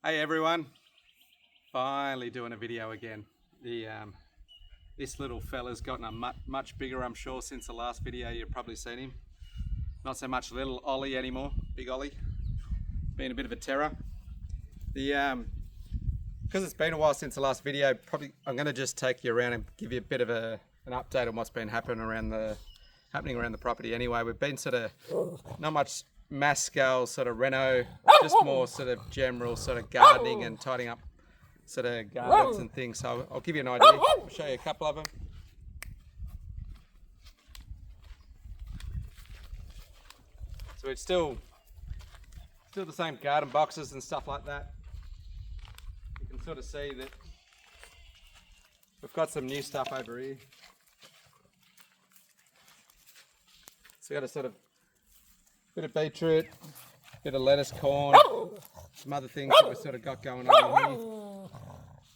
Hey everyone, finally doing a video again. This little fella's gotten a much bigger, I'm sure, since the last video. You've probably seen him. Not so much little Ollie anymore, big Ollie. Been a bit of a terror. Because it's been a while since the last video, I'm going to just take you around and give you a bit of an update on what's been happening around the property. Anyway, we've been sort of not much mass scale sort of reno, just more sort of general sort of gardening and tidying up sort of gardens and things. So I'll give you an idea. I'll show you a couple of them. So it's still the same garden boxes and stuff like that. You can sort of see that we've got some new stuff over here. So we've got a sort of bit of beetroot, bit of lettuce, corn, some other things that we've sort of got going on here.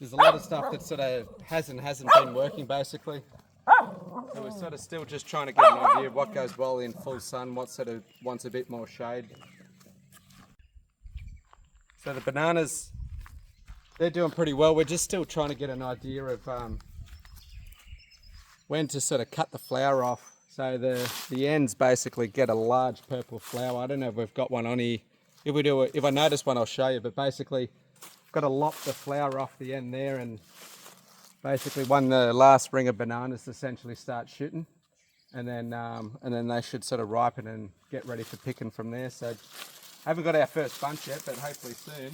There's a lot of stuff that sort of hasn't been working basically. So we're sort of still just trying to get an idea of what goes well in full sun, what sort of wants a bit more shade. So the bananas, they're doing pretty well. We're just still trying to get an idea of when to sort of cut the flower off. So the ends basically get a large purple flower. I don't know if we've got one on here. If I notice one, I'll show you. But basically, got to lop the flower off the end there, and basically when the last ring of bananas essentially start shooting, and then they should sort of ripen and get ready for picking from there. So haven't got our first bunch yet, but hopefully soon.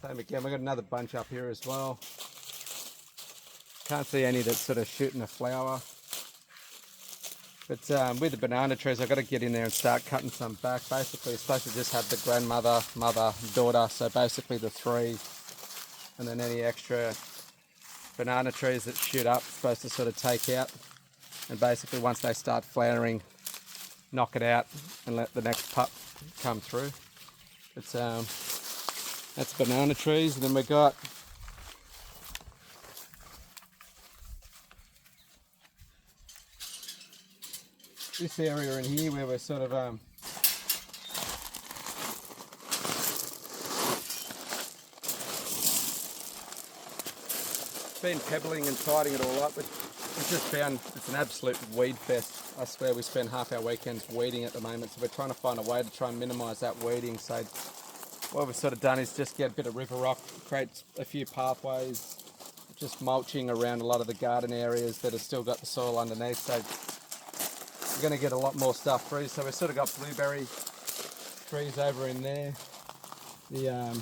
Same again, we've got another bunch up here as well. Can't see any that's sort of shooting a flower. But with the banana trees, I've got to get in there and start cutting some back. Basically, it's supposed to just have the grandmother, mother, daughter, so basically the three, and then any extra banana trees that shoot up, supposed to sort of take out. And basically, once they start flowering, knock it out and let the next pup come through. It's that's banana trees, and then we got this area in here where we're sort of been pebbling and tidying it all up. We've just found it's an absolute weed fest. I swear we spend half our weekends weeding at the moment, so we're trying to find a way to try and minimise that weeding. So what we've sort of done is just get a bit of river rock, create a few pathways, just mulching around a lot of the garden areas that have still got the soil underneath. So we're going to get a lot more stuff through. So we've sort of got blueberry trees over in there. The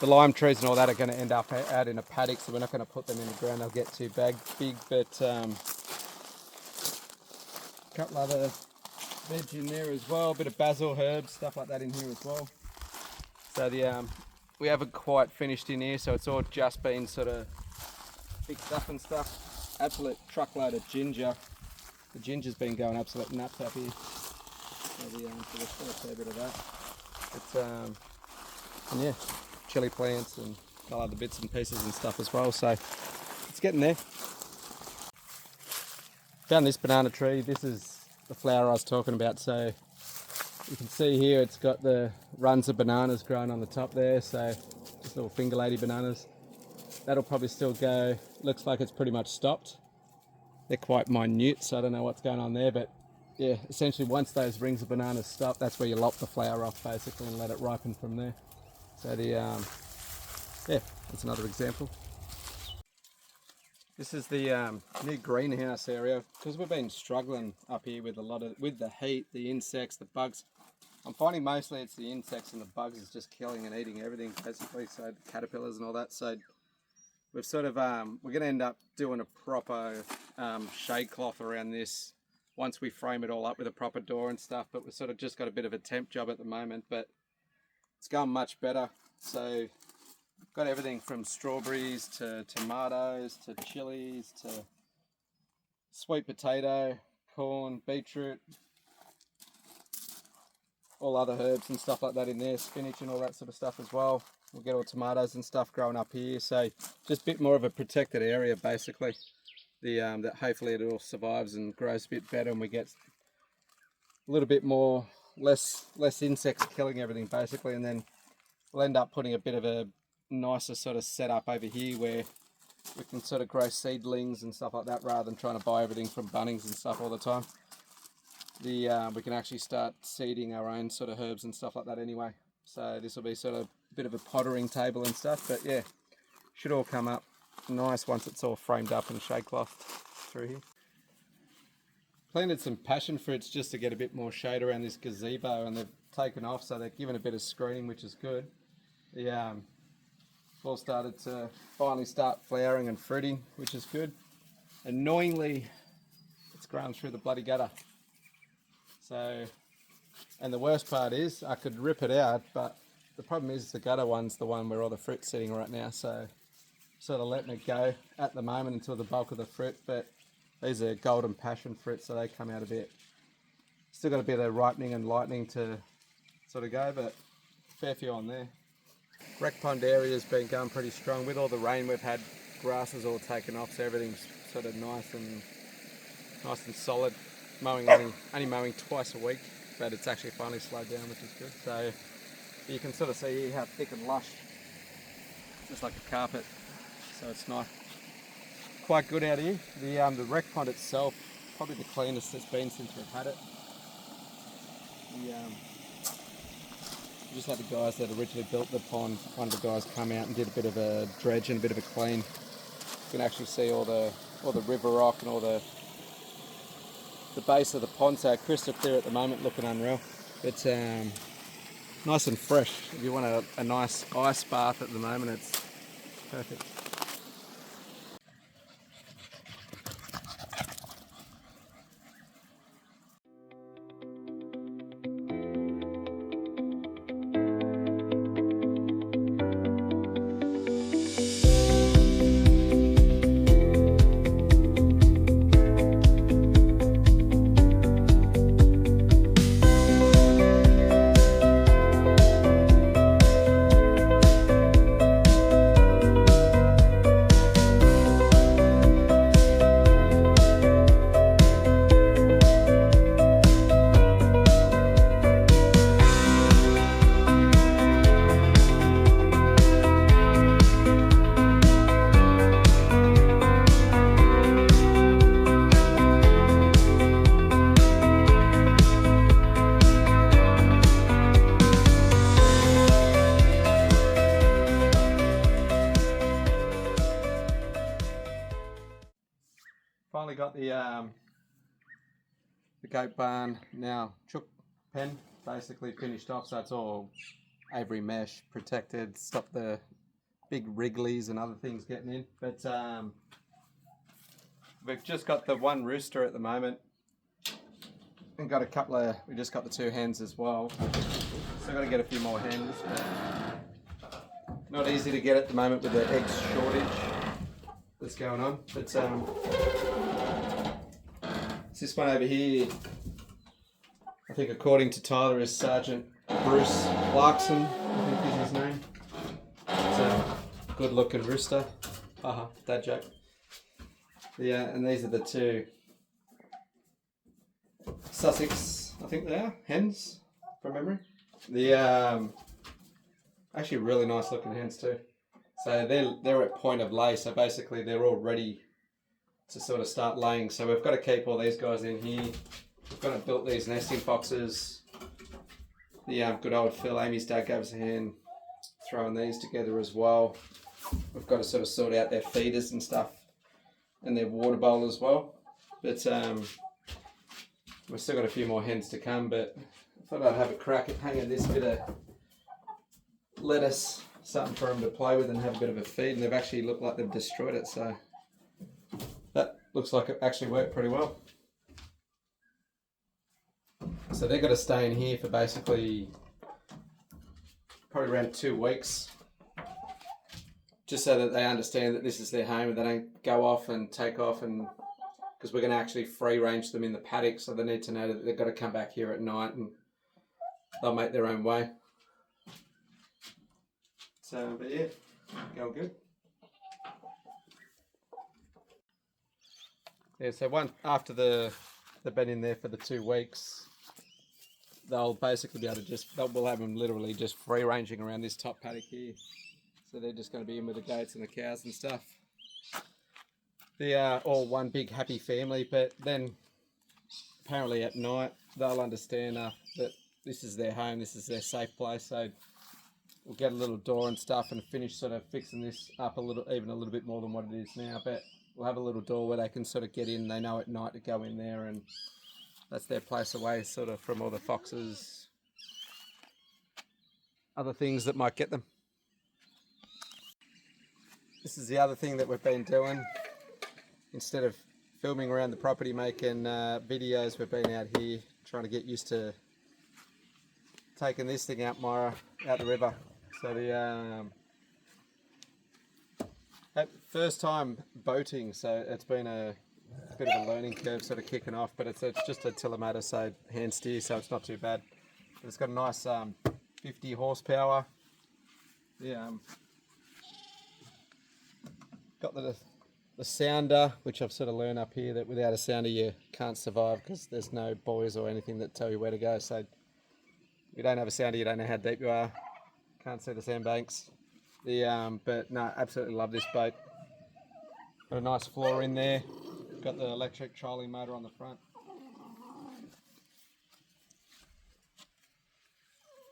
lime trees and all that are going to end up out in a paddock, so we're not going to put them in the ground. They'll get too big, but a couple other veg in there as well. A bit of basil, herbs, stuff like that in here as well. So we haven't quite finished in here, so it's all just been sort of fixed up and stuff. Absolute truckload of ginger. The ginger's been going absolute nuts up here. So we've got a fair bit of that. And yeah, chili plants and all other bits and pieces and stuff as well. So it's getting there. Found this banana tree. This is the flower I was talking about. So you can see here it's got the runs of bananas growing on the top there. So just little finger lady bananas. That'll probably still go. Looks like it's pretty much stopped. They're quite minute, so I don't know what's going on there, but yeah, essentially once those rings of bananas stop, that's where you lop the flower off basically and let it ripen from there. So yeah, that's another example. This is the new greenhouse area, because we've been struggling up here with with the heat, the insects, the bugs. I'm finding mostly it's the insects and the bugs is just killing and eating everything basically, so the caterpillars and all that. So we've sort of, we're going to end up doing a proper shade cloth around this once we frame it all up with a proper door and stuff, but we've sort of just got a bit of a temp job at the moment, but it's going much better. So got everything from strawberries to tomatoes to chilies to sweet potato, corn, beetroot, all other herbs and stuff like that in there, spinach and all that sort of stuff as well. We'll get all tomatoes and stuff growing up here, so just a bit more of a protected area basically. That hopefully it all survives and grows a bit better, and we get a little bit more less insects killing everything basically, and then we'll end up putting a bit of a nicer sort of setup over here where we can sort of grow seedlings and stuff like that rather than trying to buy everything from Bunnings and stuff all the time. We can actually start seeding our own sort of herbs and stuff like that anyway. So this will be sort of a bit of a pottering table and stuff, but yeah, should all come up nice once it's all framed up and shade clothed through here. Planted some passion fruits just to get a bit more shade around this gazebo, and they've taken off, so they're given a bit of screening, which is good. The all started to finally start flowering and fruiting, which is good. Annoyingly, it's grown through the bloody gutter. So, and the worst part is I could rip it out, but the problem is the gutter one's the one where all the fruit's sitting right now. So, sort of letting it go at the moment until the bulk of the fruit. But these are golden passion fruit, so they come out a bit. Still got a bit of ripening and lightening to sort of go, but fair few on there. Wreck Pond area's been going pretty strong. With all the rain we've had, grass is all taken off, so everything's sort of nice and solid. Mowing only mowing twice a week, but it's actually finally slowed down, which is good. So you can sort of see here how thick and lush, just like a carpet. So it's nice, quite good out here. The Wreck Pond itself, probably the cleanest it's been since we've had it. We just had the guys that originally built the pond. One of the guys come out and did a bit of a dredge and a bit of a clean. You can actually see all the river rock and all the base of the pond. So crystal clear at the moment, looking unreal. But nice and fresh. If you want a nice ice bath at the moment, it's perfect. Finally got the goat barn now chook pen basically finished off, so it's all Avery mesh protected, stop the big wrigglies and other things getting in. But we've just got the one rooster at the moment, and got a couple of, we just got the 2 hens as well, so got to get a few more hens, but not easy to get at the moment with the eggs shortage that's going on. But it's this one over here, I think according to Tyler, is Sergeant Bruce Clarkson, I think is his name. It's a good looking rooster. Haha, dad joke. Yeah, and these are the 2 Sussex, I think they are, hens, from memory. The actually really nice looking hens too. So they're at point of lay, so basically they're all ready to sort of start laying. So we've got to keep all these guys in here. We've got to build these nesting boxes. The good old Phil, Amy's dad, gave us a hand throwing these together as well. We've got to sort of sort out their feeders and stuff, and their water bowl as well. But we've still got a few more hens to come, but I thought I'd have a crack at hanging this bit of lettuce, something for them to play with and have a bit of a feed, and they've actually looked like they've destroyed it, so that looks like it actually worked pretty well. So they've got to stay in here for basically probably around 2 weeks, just so that they understand that this is their home and they don't go off and take off, and because we're going to actually free range them in the paddock, so they need to know that they've got to come back here at night and they'll make their own way. So, but yeah, going good. Yeah, so after they've been in there for the 2 weeks, they'll basically be able to we'll have them literally just free ranging around this top paddock here. So they're just going to be in with the goats and the cows and stuff. They are all one big happy family, but then apparently at night they'll understand that this is their home, this is their safe place. So we'll get a little door and stuff and finish sort of fixing this up even a little bit more than what it is now. But we'll have a little door where they can sort of get in. They know at night to go in there, and that's their place away sort of from all the foxes, other things that might get them. This is the other thing that we've been doing. Instead of filming around the property making videos, we've been out here trying to get used to taking this thing out the river. So the first time boating, so it's been a bit of a learning curve sort of kicking off, but it's just a Tillamotta, so hand steer, so it's not too bad. But it's got a nice 50 horsepower. Got the sounder, which I've sort of learned up here that without a sounder you can't survive because there's no buoys or anything that tell you where to go. So if you don't have a sounder, you don't know how deep you are. Can't see the sandbanks. But no, absolutely love this boat. Got a nice floor in there. Got the electric trolling motor on the front.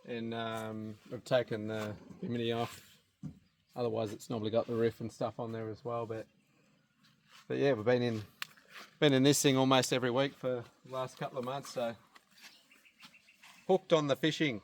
And we've taken the bimini off. Otherwise it's normally got the roof and stuff on there as well. But yeah, we've been in this thing almost every week for the last couple of months, so hooked on the fishing.